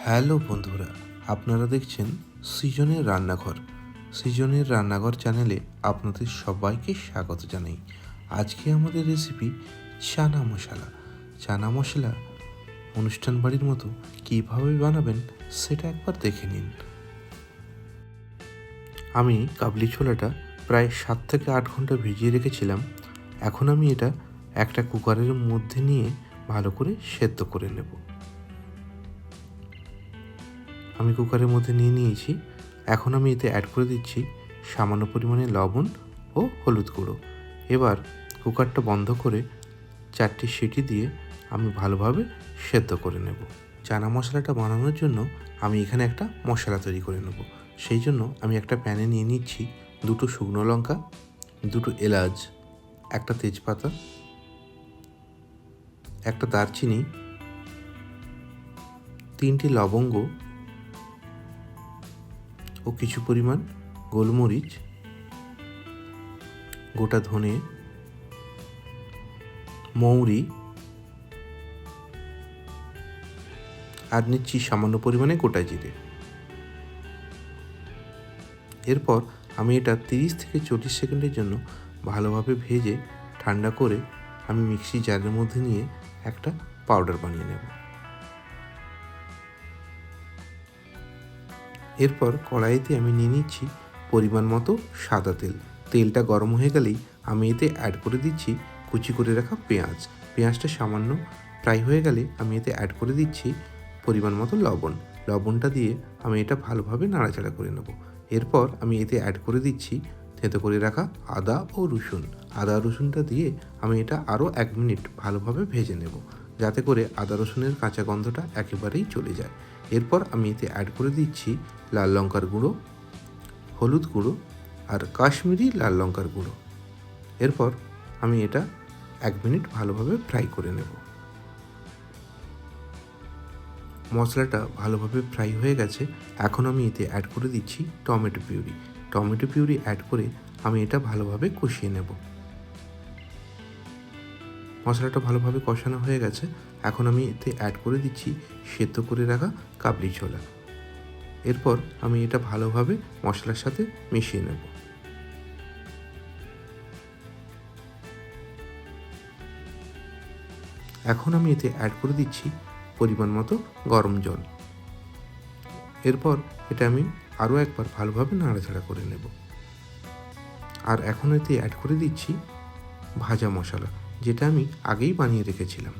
Hello বন্ধুরা, আপনারা দেখছেন সৃজনের রান্নাঘর। সৃজনের রান্নাঘর চ্যানেলে আপনাদের সবাইকে স্বাগত জানাই। আজকে আমাদের রেসিপি চানা মশলা। চানা মশলা অনুষ্ঠান বাড়ির মতো কীভাবে বানাবেন সেটা একবার দেখে নিন। আমি কাবলি ছোলাটা প্রায় 7 থেকে 8 ঘন্টা ভিজিয়ে রেখেছিলাম। এখন আমি এটা একটা কুকারের মধ্যে নিয়ে ভালো করে সেদ্ধ করে নেব। আমি কুকারের মধ্যে নিয়ে নিয়েছি। এখন আমি এতে অ্যাড করে দিচ্ছি সামান্য পরিমাণে লবণ ও হলুদ গুঁড়ো। এবার কুকারটা বন্ধ করে 4টি সিটি দিয়ে আমি ভালোভাবে সেদ্ধ করে নেব। চানা মশলাটা বানানোর জন্য আমি এখানে একটা মশলা তৈরি করে নেব। সেই জন্য আমি একটা প্যানে নিয়ে নিচ্ছি 2টো শুকনো লঙ্কা, 2টো এলাচ, একটা তেজপাতা, একটা দারচিনি, 3টি লবঙ্গ ও কিছু পরিমাণ গোলমরিচ, গোটা ধনে, মৌরি আর নিচ্ছি সামান্য পরিমাণে গোটা জিরে। এরপর আমি এটা 30 থেকে 40 সেকেন্ডের জন্য ভালোভাবে ভেজে ঠান্ডা করে আমি মিক্সি জারের মধ্যে নিয়ে একটা পাউডার বানিয়ে নেব। এরপর কড়াইতে আমি নিয়ে নিচ্ছি পরিমাণ মতো সাদা তেল। তেলটা গরম হয়ে গেলেই আমি এতে অ্যাড করে দিচ্ছি কুচি করে রাখা পেঁয়াজ। পেঁয়াজটা সামান্য ফ্রাই হয়ে গেলে আমি এতে অ্যাড করে দিচ্ছি পরিমাণ মতো লবণ। লবণটা দিয়ে আমি এটা ভালোভাবে নাড়াচাড়া করে নেব। এরপর আমি এতে অ্যাড করে দিচ্ছি থেঁতো করে রাখা আদা ও রসুন। আদা রসুনটা দিয়ে আমি এটা আরও 1 মিনিট ভালোভাবে ভেজে নেব, যাতে করে আদা রসুনের কাঁচা গন্ধটা একেবারেই চলে যায়। এরপর আমি এতে অ্যাড করে দিচ্ছি লাল লঙ্কার গুঁড়ো, হলুদ গুঁড়ো আর কাশ্মীরি লাল লঙ্কার গুঁড়ো। এরপর আমি এটা 1 মিনিট ভালোভাবে ফ্রাই করে নেব। মশলাটা ভালোভাবে ফ্রাই হয়ে গেছে। এখন আমি এতে অ্যাড করে দিচ্ছি tomato puree. Tomato puree add করে আমি এটা ভালোভাবে কষিয়ে নেব। মশলাটা ভালোভাবে কষানো হয়ে গেছে। এখন আমি এতে অ্যাড করে দিচ্ছি সেদ্ধ করে রাখা কাবলি ছোলা। এরপর আমি এটা ভালোভাবে মশলার সাথে মিশিয়ে নেব। এখন আমি এতে অ্যাড করে দিচ্ছি পরিমাণ মতো গরম জল। এরপর এটা আমি আরও একবার ভালোভাবে নাড়াচাড়া করে নেব। আর এখন এতে অ্যাড করে দিচ্ছি ভাজা মশলা, যেটা আমি আগেই বানিয়ে রেখেছিলাম।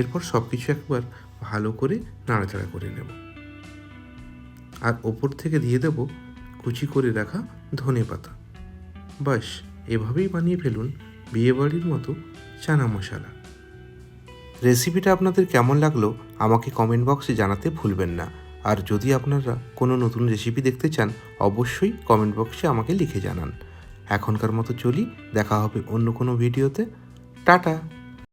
এরপর সব কিছু একবার ভালো করে নাড়াচাড়া করে নেব। আর ওপর থেকে দিয়ে দেব কুচি করে রাখা ধনেপাতা। বাস, এভাবেই বানিয়ে ফেলুন বিয়েবাড়ির মতো চানা মশলা। রেসিপিটা আপনাদের কেমন লাগলো আমাকে কমেন্ট বক্সে জানাতে ভুলবেন না। আর যদি আপনারা কোনো নতুন রেসিপি দেখতে চান অবশ্যই কমেন্ট বক্সে আমাকে লিখে জানান। এখনকার মতো চলি, দেখা হবে অন্য কোনো ভিডিওতে। টাটা।